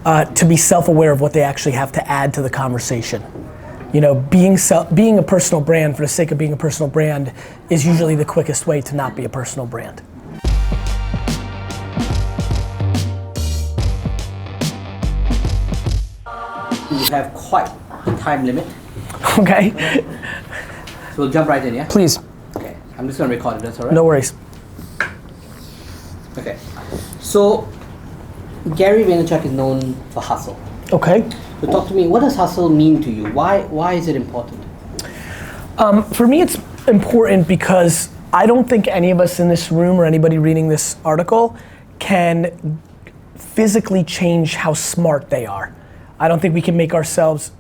To be self-aware of what they actually have to add to the conversation. You know, being a personal brand for the sake of being a personal brand is usually the quickest way to not be a personal brand. We have quite a time limit. Okay. So we'll jump right in, yeah? Please. Okay, I'm just gonna record it, that's all right? No worries. Okay, so Gary Vaynerchuk is known for hustle. Okay. So talk to me, what does hustle mean to you? Why is it important? For me, it's important because I don't think any of us in this room or anybody reading this article can physically change how smart they are. I don't think we can make ourselves,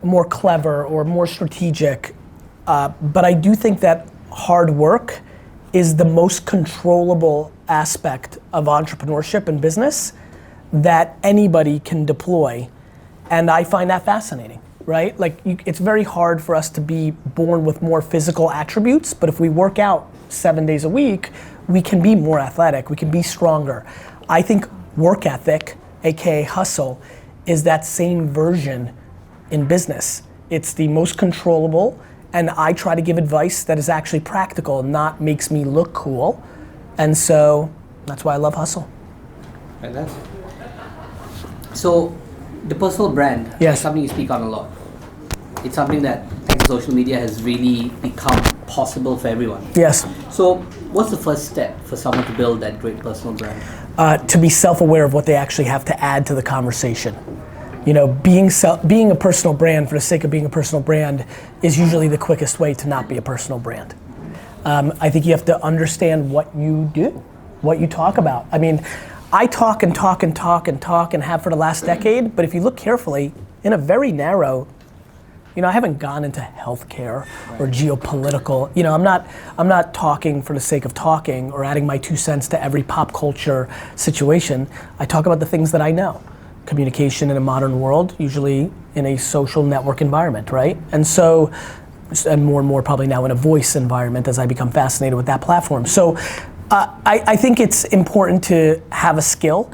more clever or more strategic. But I do think that hard work is the most controllable aspect of entrepreneurship and business that anybody can deploy. And I find that fascinating, right? Like, it's very hard for us to be born with more physical attributes, but if we work out 7 days a week, we can be more athletic, we can be stronger. I think work ethic, AKA hustle, is that same version in business. It's the most controllable, and I try to give advice that is actually practical, not makes me look cool. And so that's why I love hustle. Fantastic. So the personal brand Yes. is something you speak on a lot. It's something that thanks to social media has really become possible for everyone. Yes. So what's the first step for someone to build that great personal brand? To be self-aware of what they actually have to add to the conversation. You know, being a personal brand for the sake of being a personal brand is usually the quickest way to not be a personal brand. I think you have to understand what you do, what you talk about. I mean, I talk and talk and talk and talk and have for the last decade, but if you look carefully, in a very narrow, I haven't gone into healthcare or geopolitical. I'm not talking for the sake of talking or adding my 2 cents to every pop culture situation. I talk about the things that I know. Communication in a modern world, usually in a social network environment, right? And so, and more probably now in a voice environment as I become fascinated with that platform. So I think it's important to have a skill,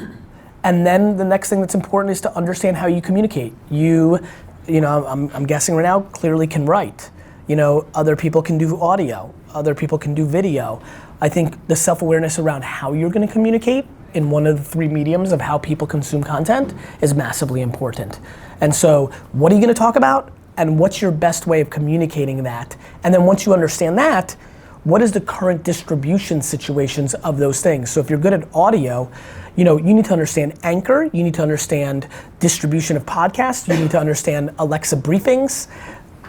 and then the next thing that's important is to understand how you communicate. I'm guessing right now, clearly can write. Other people can do audio, other people can do video. I think the self-awareness around how you're gonna communicate in one of the three mediums of how people consume content is massively important. And so, what are you gonna talk about? And what's your best way of communicating that? And then once you understand that, what is the current distribution situations of those things? So if you're good at audio, you need to understand Anchor, you need to understand distribution of podcasts, you need to understand Alexa briefings.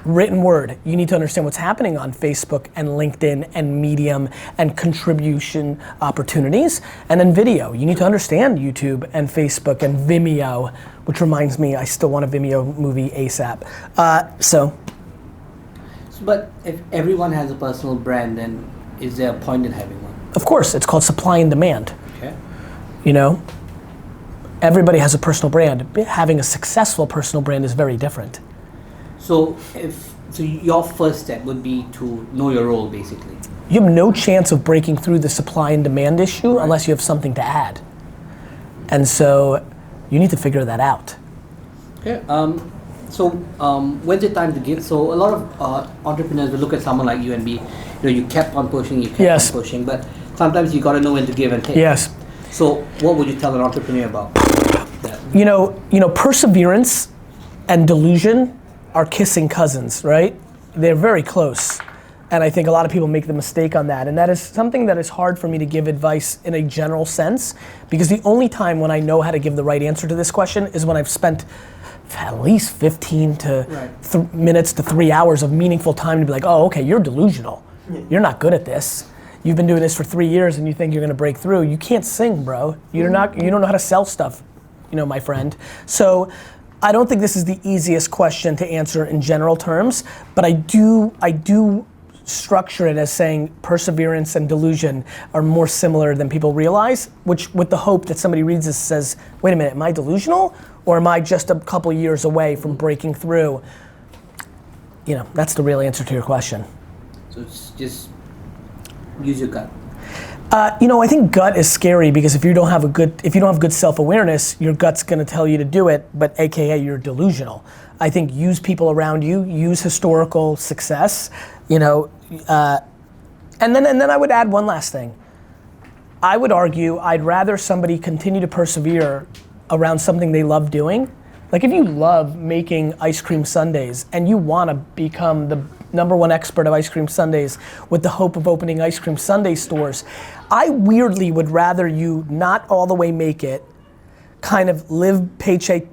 Written word, you need to understand what's happening on Facebook and LinkedIn and Medium and contribution opportunities. And then video, you need to understand YouTube and Facebook and Vimeo, which reminds me, I still want a Vimeo movie ASAP. But if everyone has a personal brand, then is there a point in having one? Of course, it's called supply and demand. Okay. Everybody has a personal brand. Having a successful personal brand is very different. So your first step would be to know your role, basically. You have no chance of breaking through the supply and demand issue unless you have something to add. And so you need to figure that out. Okay. When's it time to give? So a lot of entrepreneurs will look at someone like you and be, you kept on pushing, on pushing, but sometimes you got to know when to give and take. Yes. So what would you tell an entrepreneur about that? Perseverance and delusion are kissing cousins, right? They're very close. And I think a lot of people make the mistake on that. And that is something that is hard for me to give advice in a general sense, because the only time when I know how to give the right answer to this question is when I've spent at least 15 minutes to 3 hours of meaningful time to be like, oh, okay, you're delusional. You're not good at this. You've been doing this for 3 years and you think you're gonna break through. You can't sing, bro. You don't know how to sell stuff, my friend. So I don't think this is the easiest question to answer in general terms, but I do structure it as saying perseverance and delusion are more similar than people realize, which with the hope that somebody reads this says, wait a minute, am I delusional? Or am I just a couple years away from breaking through? That's the real answer to your question. So it's just use your gut. I think gut is scary because if you don't have good self-awareness, your gut's gonna tell you to do it, but AKA you're delusional. I think use people around you, use historical success, and then I would add one last thing. I would argue I'd rather somebody continue to persevere around something they love doing. Like if you love making ice cream sundaes and you wanna become the #1 expert of ice cream sundaes with the hope of opening ice cream sundae stores, I weirdly would rather you not all the way make it, kind of live paycheck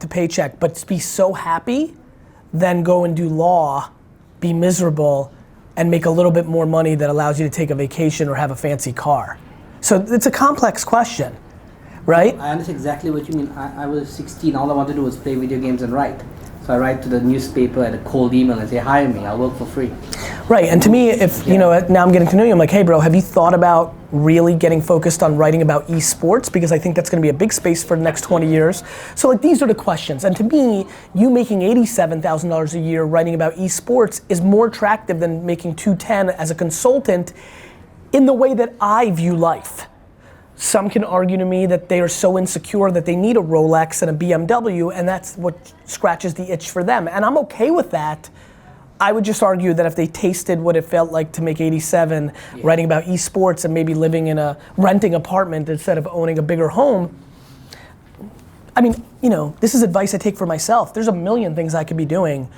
to paycheck, but be so happy, than go and do law, be miserable, and make a little bit more money that allows you to take a vacation or have a fancy car. So it's a complex question, right? I understand exactly what you mean. I was 16, all I wanted to do was play video games and write. So I write to the newspaper at a cold email and say, hire me, I'll work for free. Right, and to me, now I'm getting to know you, I'm like, hey bro, have you thought about really getting focused on writing about esports? Because I think that's gonna be a big space for the next 20 years. So like, these are the questions. And to me, you making $87,000 a year writing about esports is more attractive than making $210 as a consultant in the way that I view life. Some can argue to me that they are so insecure that they need a Rolex and a BMW, and that's what scratches the itch for them. And I'm okay with that. I would just argue that if they tasted what it felt like to make 87, writing about esports and maybe living in a renting apartment instead of owning a bigger home, I mean, this is advice I take for myself. There's a million things I could be doing.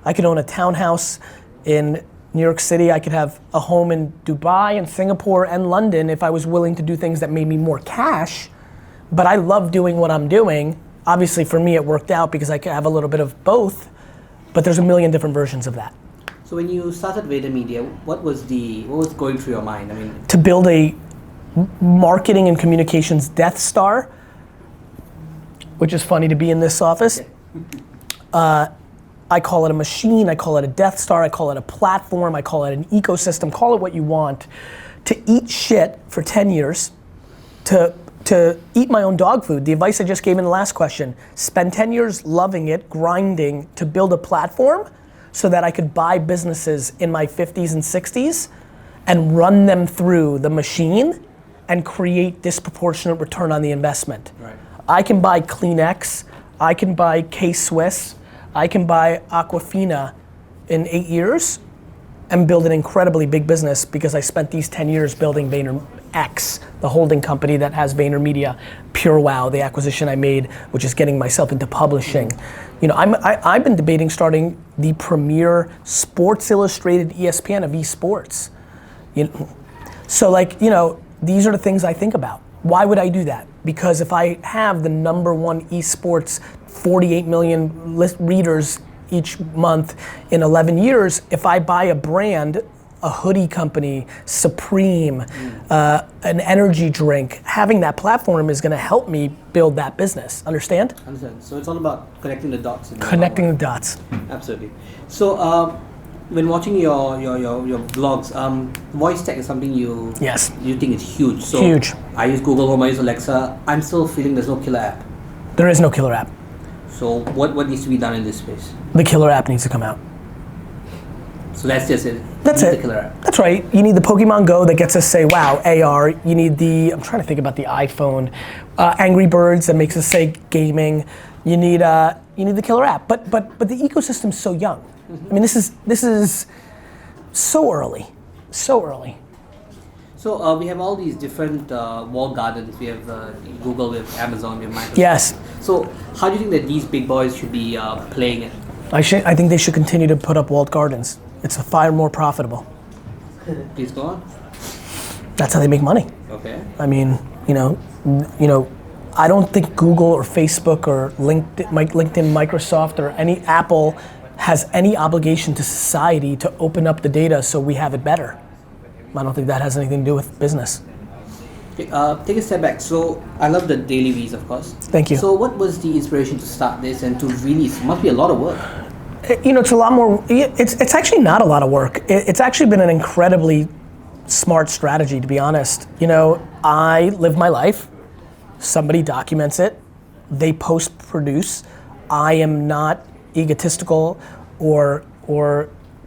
I could own a townhouse in New York City. I could have a home in Dubai and Singapore and London if I was willing to do things that made me more cash. But I love doing what I'm doing. Obviously for me it worked out because I could have a little bit of both, but there's a million different versions of that. So when you started VaynerMedia, what was going through your mind? I mean, to build a marketing and communications Death Star, which is funny to be in this office. I call it a machine, I call it a Death Star, I call it a platform, I call it an ecosystem, call it what you want, to eat shit for 10 years, to eat my own dog food. The advice I just gave in the last question, spend 10 years loving it, grinding to build a platform so that I could buy businesses in my 50s and 60s and run them through the machine and create disproportionate return on the investment. Right. I can buy Kleenex, I can buy K-Swiss, I can buy Aquafina in 8 years and build an incredibly big business because I spent these 10 years building VaynerX, the holding company that has VaynerMedia, PureWow, the acquisition I made, which is getting myself into publishing. I've been debating starting the premier Sports Illustrated ESPN of esports. So these are the things I think about. Why would I do that? Because if I have the #1 esports, 48 million readers each month in 11 years, if I buy a brand, a hoodie company, Supreme, an energy drink, having that platform is gonna help me build that business, understand? Understand. So it's all about connecting the dots. Connecting the dots. Absolutely. So when watching your vlogs, voice tech is something you think is huge. So huge. I use Google Home, I use Alexa. I'm still feeling there's no killer app. There is no killer app. So what needs to be done in this space? The killer app needs to come out. So that's just it. That's it. The killer app. That's right. You need the Pokemon Go that gets us say, wow, AR. You need I'm trying to think about the iPhone, Angry Birds that makes us say gaming. You need the killer app. But the ecosystem's so young. Mm-hmm. I mean, this is so early, so early. So we have all these different walled gardens. We have Google, we have Amazon, we have Microsoft. Yes. So how do you think that these big boys should be playing it? I think they should continue to put up walled gardens. It's far more profitable. Please go on. That's how they make money. Okay. I mean, I don't think Google or Facebook or LinkedIn, Microsoft, or any Apple has any obligation to society to open up the data so we have it better. I don't think that has anything to do with business. Okay, take a step back. So I love the daily V's, of course. Thank you. So what was the inspiration to start this and to really, it must be a lot of work. It's a lot more, it's actually not a lot of work. It's actually been an incredibly smart strategy, to be honest. I live my life, somebody documents it, they post-produce. I am not egotistical or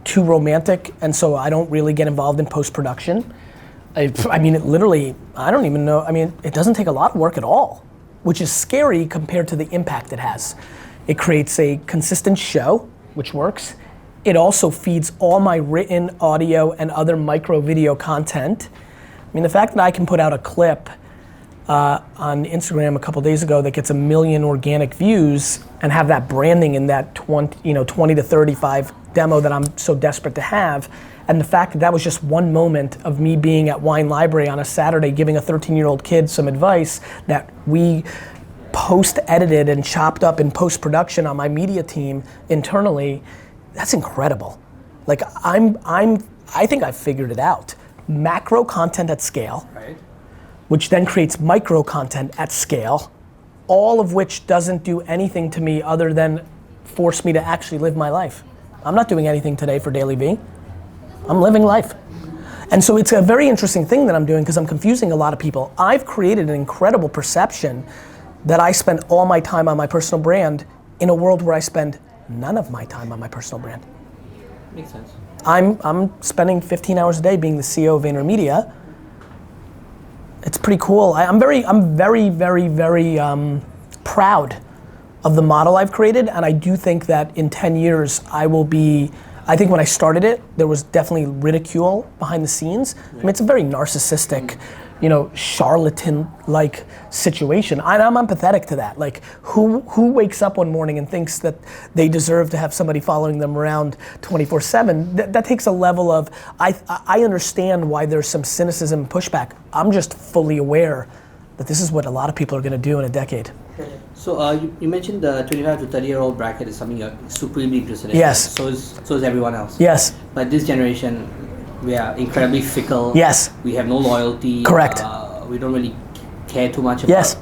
too romantic, and so I don't really get involved in post-production. I mean, it literally, I don't even know, I mean, it doesn't take a lot of work at all, which is scary compared to the impact it has. It creates a consistent show, which works. It also feeds all my written audio and other micro video content. I mean, the fact that I can put out a clip on Instagram a couple days ago that gets 1 million organic views and have that branding in that 20 to 35 demo that I'm so desperate to have, and the fact that that was just one moment of me being at Wine Library on a Saturday giving a 13-year-old kid some advice that we post-edited and chopped up in post-production on my media team internally, that's incredible. Like I think I've figured it out. Macro content at scale, Right. which then creates micro content at scale, all of which doesn't do anything to me other than force me to actually live my life. I'm not doing anything today for DailyVee. I'm living life. And so it's a very interesting thing that I'm doing because I'm confusing a lot of people. I've created an incredible perception that I spend all my time on my personal brand in a world where I spend none of my time on my personal brand. Makes sense. I'm spending 15 hours a day being the CEO of VaynerMedia. It's pretty cool. I'm very proud of the model I've created, and I do think that in 10 years I think when I started it, there was definitely ridicule behind the scenes. I mean, it's a very narcissistic, charlatan-like situation. I'm empathetic to that. Like, who wakes up one morning and thinks that they deserve to have somebody following them around 24/7? That takes a level of, I understand why there's some cynicism and pushback. I'm just fully aware that this is what a lot of people are gonna do in a decade. So you mentioned the 25 to 30-year-old bracket is something you're supremely interested in. Yes. So is everyone else. Yes. But this generation, we are incredibly fickle. Yes. We have no loyalty. Correct. We don't really care too much about Yes.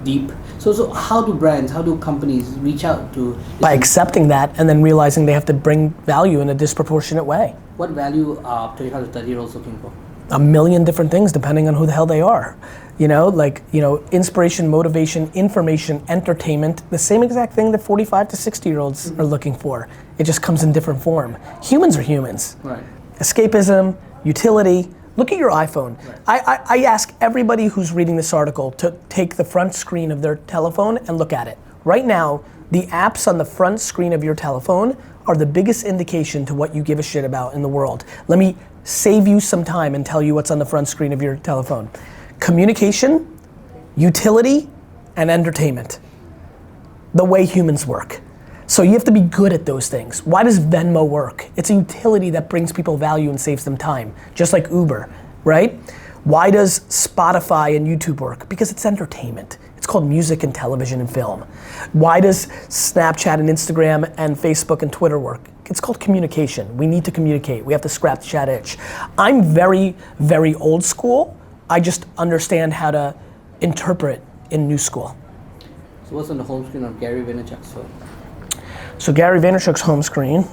deep. So how do brands, how do companies reach out to? By accepting that and then realizing they have to bring value in a disproportionate way. What value are 25 to 30-year-olds looking for? 1 million different things depending on who the hell they are. Inspiration, motivation, information, entertainment, the same exact thing that 45 to 60-year-olds are looking for. It just comes in different form. Humans are humans. Right. Escapism, utility. Look at your iPhone. Right. I ask everybody who's reading this article to take the front screen of their telephone and look at it. Right now, the apps on the front screen of your telephone are the biggest indication to what you give a shit about in the world. Let me save you some time and tell you what's on the front screen of your telephone. Communication, utility, and entertainment. The way humans work. So you have to be good at those things. Why does Venmo work? It's a utility that brings people value and saves them time, just like Uber, right? Why does Spotify and YouTube work? Because it's entertainment. It's called music and television and film. Why does Snapchat and Instagram and Facebook and Twitter work? It's called communication. We need to communicate. We have to scratch the chat itch. I'm very, very old school. I just understand how to interpret in new school. So what's on the home screen of Gary Vaynerchuk's phone? So Gary Vaynerchuk's home screen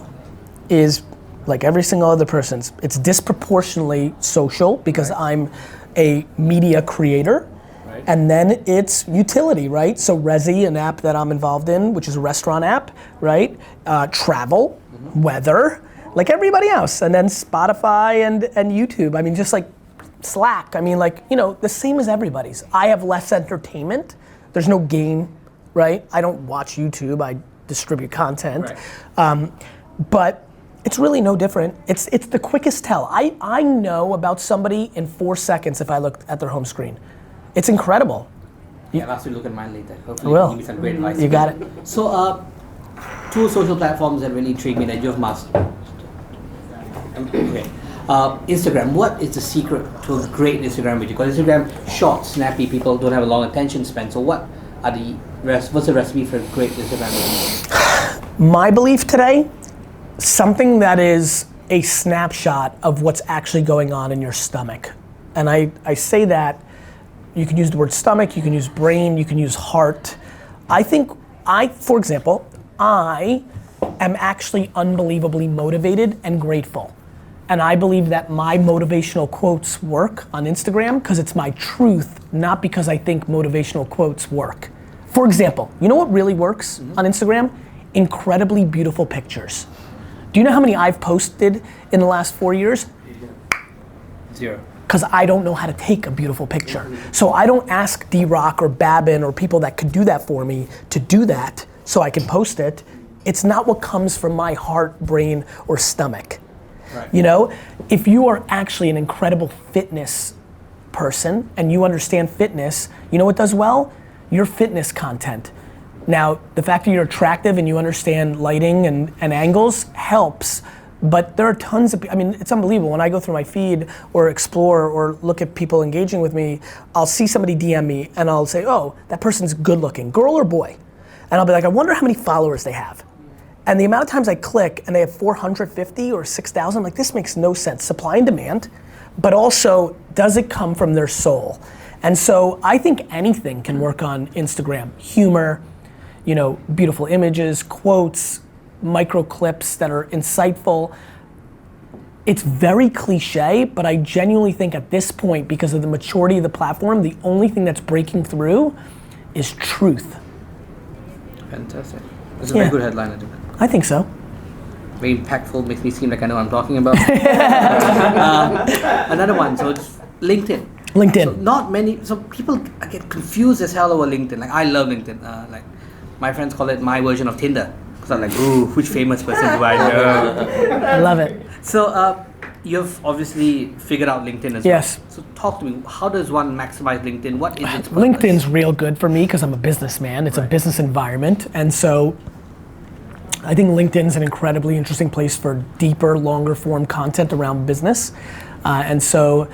is like every single other person's. It's disproportionately social because I'm a media creator. Right. And then it's utility, right? So Resy, an app that I'm involved in, which is a restaurant app, right? Travel, weather, like everybody else. And then Spotify and YouTube. I mean, just like Slack. I mean, the same as everybody's. I have less entertainment. There's no game, right? I don't watch YouTube. I distribute content. Right. But it's really no different. It's the quickest tell. I know about somebody in 4 seconds if I look at their home screen. It's incredible. I'll ask you to look at mine later. Hopefully I will. Give me some great advice. You got it. So, two social platforms that really intrigue me that you have mastered. Okay. Instagram, what is the secret to a great Instagram video? Because Instagram, short, snappy, people don't have a long attention span. So what's the recipe for a great Instagram video? My belief today, something that is a snapshot of what's actually going on in your stomach. And I say that, you can use the word stomach, you can use brain, you can use heart. For example, I am actually unbelievably motivated and grateful. And I believe that my motivational quotes work on Instagram because it's my truth, not because I think motivational quotes work. For example, you know what really works on Instagram? Incredibly beautiful pictures. Do you know how many I've posted in the last 4 years? 0. because I don't know how to take a beautiful picture. So I don't ask D-Rock or Babin or people that could do that for me to do that so I can post it. It's not what comes from my heart, brain, or stomach. Right. You know, if you are actually an incredible fitness person and you understand fitness, you know what does well? Your fitness content. Now, the fact that you're attractive and you understand lighting and angles helps, but there are tons of, I mean, it's unbelievable. When I go through my feed or explore or look at people engaging with me, I'll see somebody DM me and I'll say, oh, that person's good looking, girl or boy? And I'll be like, I wonder how many followers they have. And the amount of times I click and they have 450 or 6,000, I'm like, this makes no sense. Supply and demand, but also, does it come from their soul? And so I think anything can work on Instagram. Humor, you know, beautiful images, quotes, micro clips that are insightful. It's very cliche, but I genuinely think at this point, because of the maturity of the platform, the only thing that's breaking through is truth. Fantastic. That's a very good headline, I think. I think so. Very impactful, makes me seem like I know what I'm talking about. Another one, so it's LinkedIn. LinkedIn. So not many, so people get confused as hell over LinkedIn. Like, I love LinkedIn. Like, my friends call it my version of Tinder. Because I'm like, ooh, which famous person do I know? I love it. So, you've obviously figured out LinkedIn as Yes. well. So talk to me, how does one maximize LinkedIn? What is its purpose? LinkedIn's real good for me because I'm a businessman. It's a business environment. And so I think LinkedIn's an incredibly interesting place for deeper, longer form content around business. And so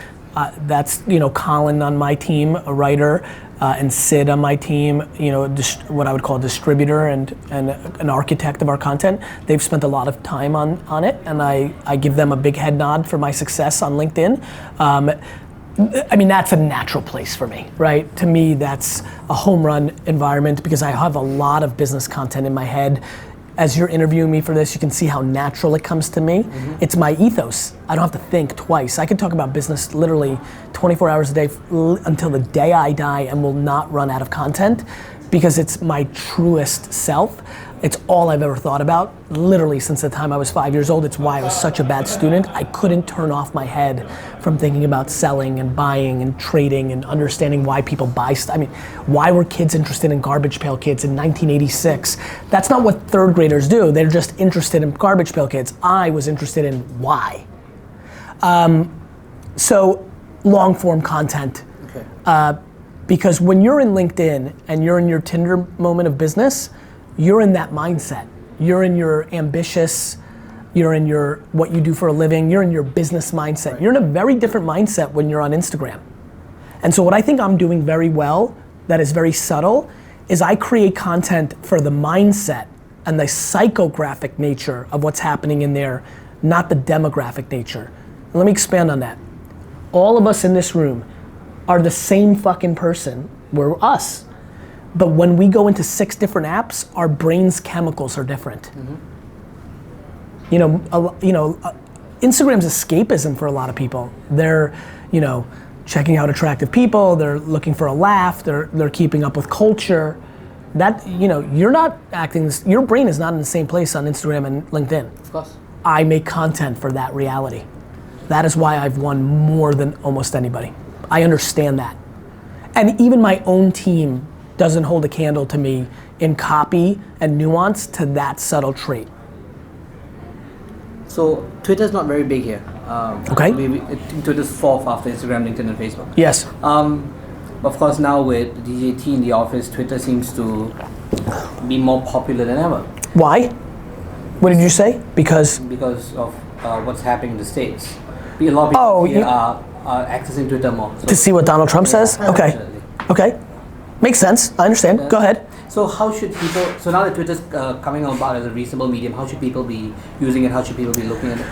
that's, you know, Colin on my team, a writer, and Sid on my team, you know, what I would call a distributor and an architect of our content. They've spent a lot of time on it, and I give them a big head nod for my success on LinkedIn. I mean, that's a natural place for me, right? To me, that's a home run environment because I have a lot of business content in my head. As you're interviewing me for this, you can see how natural it comes to me. Mm-hmm. It's my ethos. I don't have to think twice. I can talk about business literally 24 hours a day until the day I die and will not run out of content because it's my truest self. It's all I've ever thought about, literally since the time I was 5 years old. It's why I was such a bad student. I couldn't turn off my head from thinking about selling and buying and trading and understanding why people buy stuff. I mean, why were kids interested in Garbage Pail Kids in 1986? That's not what third graders do. They're just interested in Garbage Pail Kids. I was interested in why. So long form content. Okay. Because when you're in LinkedIn and you're in your Tinder moment of business, you're in that mindset. You're in your ambitious, you're in your what you do for a living, you're in your business mindset. Right. You're in a very different mindset when you're on Instagram. And so what I think I'm doing very well, that is very subtle, is I create content for the mindset and the psychographic nature of what's happening in there, not the demographic nature. And let me expand on that. All of us in this room are the same fucking person. We're us. But when we go into 6 different apps, our brain's chemicals are different. Mm-hmm. Instagram's escapism for a lot of people. They're, checking out attractive people. They're looking for a laugh. They're keeping up with culture. That, you're not acting. Your brain is not in the same place on Instagram and LinkedIn. Of course. I make content for that reality. That is why I've won more than almost anybody. I understand that, and even my own team doesn't hold a candle to me in copy and nuance to that subtle trait. So Twitter's not very big here. Okay. Twitter's fourth after Instagram, LinkedIn, and Facebook. Yes. Of course, now with DJT in the office, Twitter seems to be more popular than ever. Why? What did you say? Because of what's happening in the States. A lot of people are accessing Twitter more. So to see what Donald Trump says? Okay. Absolutely. Okay. Makes sense. I understand. Go ahead. So how should people, so now that Twitter's coming about as a reasonable medium, how should people be using it? How should people be looking at it?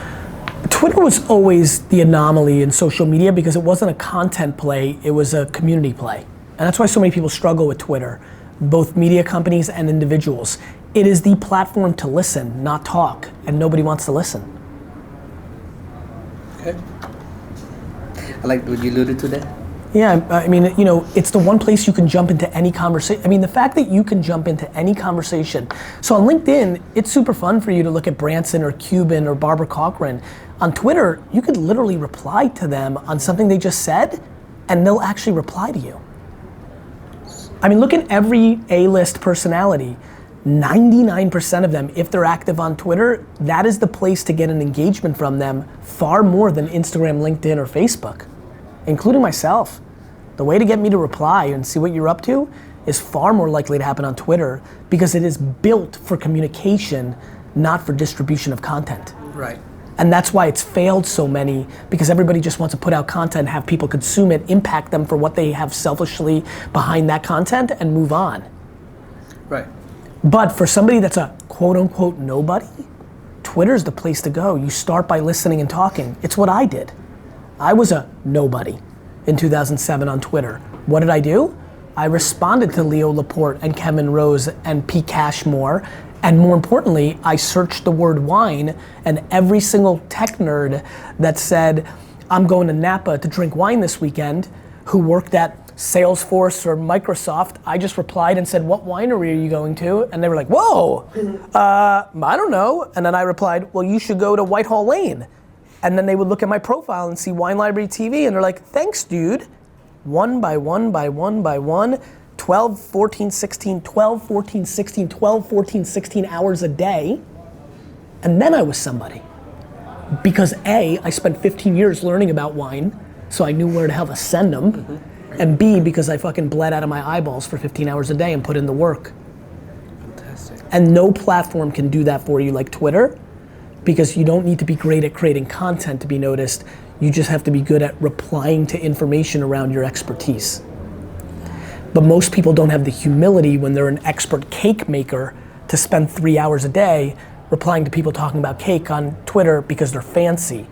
Twitter was always the anomaly in social media because it wasn't a content play, it was a community play. And that's why so many people struggle with Twitter, both media companies and individuals. It is the platform to listen, not talk, and nobody wants to listen. Okay. I like what you alluded to there. Yeah, I mean, you know, it's the one place you can jump into any conversation. I mean, the fact that you can jump into any conversation. So on LinkedIn, it's super fun for you to look at Branson or Cuban or Barbara Corcoran. On Twitter, you could literally reply to them on something they just said, and they'll actually reply to you. I mean, look at every A-list personality. 99% of them, if they're active on Twitter, that is the place to get an engagement from them far more than Instagram, LinkedIn, or Facebook, including myself. The way to get me to reply and see what you're up to is far more likely to happen on Twitter because it is built for communication, not for distribution of content. Right. And that's why it's failed so many, because everybody just wants to put out content, have people consume it, impact them for what they have selfishly behind that content, and move on. Right. But for somebody that's a quote unquote nobody, Twitter's the place to go. You start by listening and talking. It's what I did. I was a nobody in 2007 on Twitter. What did I do? I responded to Leo Laporte and Kevin Rose and Pete Cashmore, and more importantly, I searched the word wine, and every single tech nerd that said, I'm going to Napa to drink wine this weekend, who worked at Salesforce or Microsoft, I just replied and said, what winery are you going to? And they were like, whoa, I don't know. And then I replied, well, you should go to Whitehall Lane. And then they would look at my profile and see Wine Library TV, and they're like, thanks, dude. One by one by one by one, 12, 14, 16, 12, 14, 16, 12, 14, 16 hours a day. And then I was somebody. Because A, I spent 15 years learning about wine, so I knew where the hell to send them. Mm-hmm. And B, because I fucking bled out of my eyeballs for 15 hours a day and put in the work. Fantastic. And no platform can do that for you like Twitter, because you don't need to be great at creating content to be noticed. You just have to be good at replying to information around your expertise. But most people don't have the humility when they're an expert cake maker to spend 3 hours a day replying to people talking about cake on Twitter because they're fancy.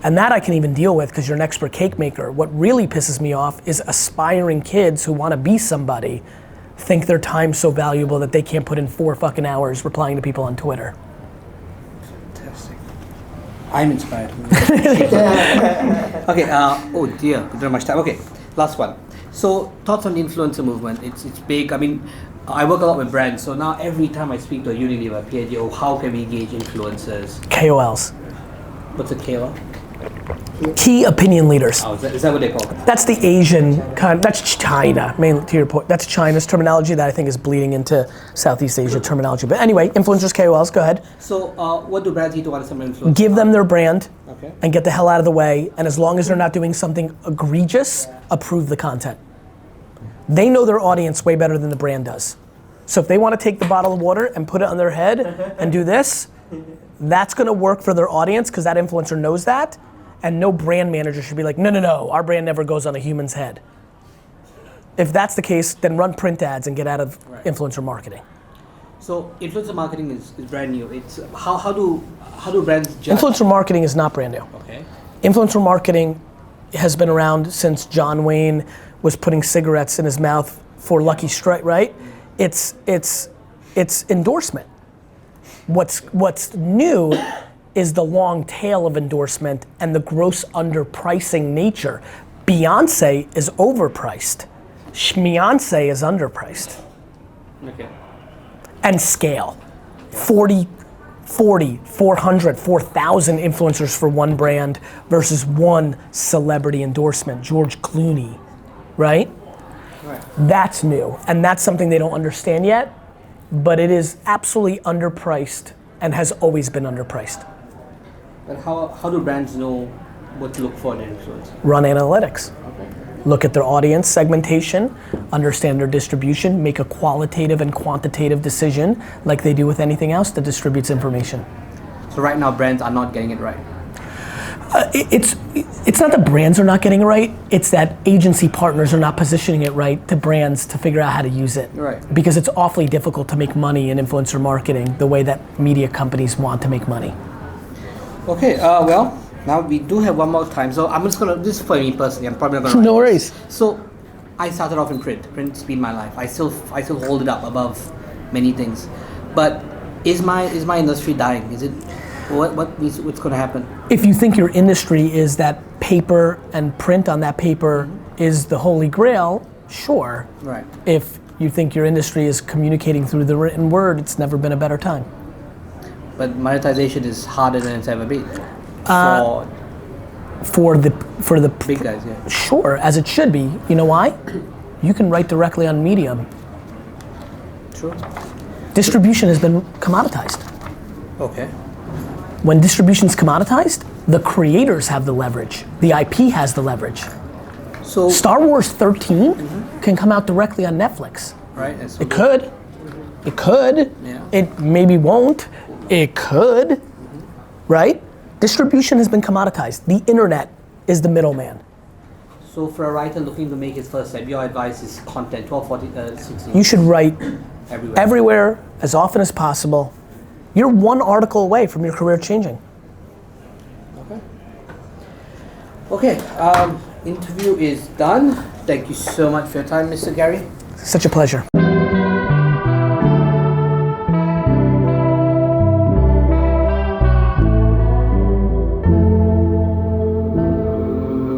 And that I can even deal with because you're an expert cake maker. What really pisses me off is aspiring kids who want to be somebody think their time's so valuable that they can't put in 4 fucking hours replying to people on Twitter. Fantastic. I'm inspired. Okay, oh dear, we don't have much time. Okay, last one. So, thoughts on the influencer movement. It's big. I mean, I work a lot with brands, so now every time I speak to a Unilever, P&G, oh, how can we engage influencers? KOLs. What's a KOL? Key opinion leaders. Oh, is that what they call it? That's the Asian kind, that's China, mainly to your point. That's China's terminology that I think is bleeding into Southeast Asia terminology. But anyway, influencers, KOLs, go ahead. So, what do brands need to understand about influencers? Give them their brand, okay, and get the hell out of the way. And as long as they're not doing something egregious, approve the content. They know their audience way better than the brand does. So if they want to take the bottle of water and put it on their head and do this, that's going to work for their audience because that influencer knows that. And no brand manager should be like, no, our brand never goes on a human's head. If that's the case, then run print ads and get out of influencer marketing. So influencer marketing is brand new. It's how do brands judge? Influencer marketing is not brand new. Okay. Influencer marketing has been around since John Wayne was putting cigarettes in his mouth for Lucky Strike, right? It's endorsement. What's new is the long tail of endorsement and the gross underpricing nature. Beyonce is overpriced. Schmeyonce is underpriced. Okay. And scale. 40, 400, 4,000 influencers for one brand versus one celebrity endorsement, George Clooney, right? Right. That's new, and that's something they don't understand yet, but it is absolutely underpriced and has always been underpriced. But how do brands know what to look for in an influencer? Run analytics. Okay. Look at their audience segmentation, understand their distribution, make a qualitative and quantitative decision like they do with anything else that distributes information. So right now brands are not getting it right. It's not that brands are not getting it right, it's that agency partners are not positioning it right to brands to figure out how to use it. Right. Because it's awfully difficult to make money in influencer marketing the way that media companies want to make money. Okay, well, now we do have one more time. So I'm just gonna, this is for me personally, I'm probably not gonna No write worries. this. So I started off in print. Print's been my life. I still hold it up above many things. But is my industry dying? Is it, what's gonna happen? If you think your industry is that paper and print on that paper is the holy grail, sure. Right. If you think your industry is communicating through the written word, it's never been a better time. But monetization is harder than it's ever been For the big guys, yeah. sure, as it should be. You know why? You can write directly on Medium. True. Distribution has been commoditized. Okay. When distribution's commoditized, the creators have the leverage. The IP has the leverage. So Star Wars 13 can come out directly on Netflix. right. And so It could. It could. Yeah. It maybe won't. It could. Right? Distribution has been commoditized. The internet is the middleman. So for a writer looking to make his first step, your advice is content 12, 14, 16. You should write everywhere. everywhere as often as possible. You're one article away from your career changing. Okay. Interview is done. Thank you so much for your time, Mr. Gary. Such a pleasure.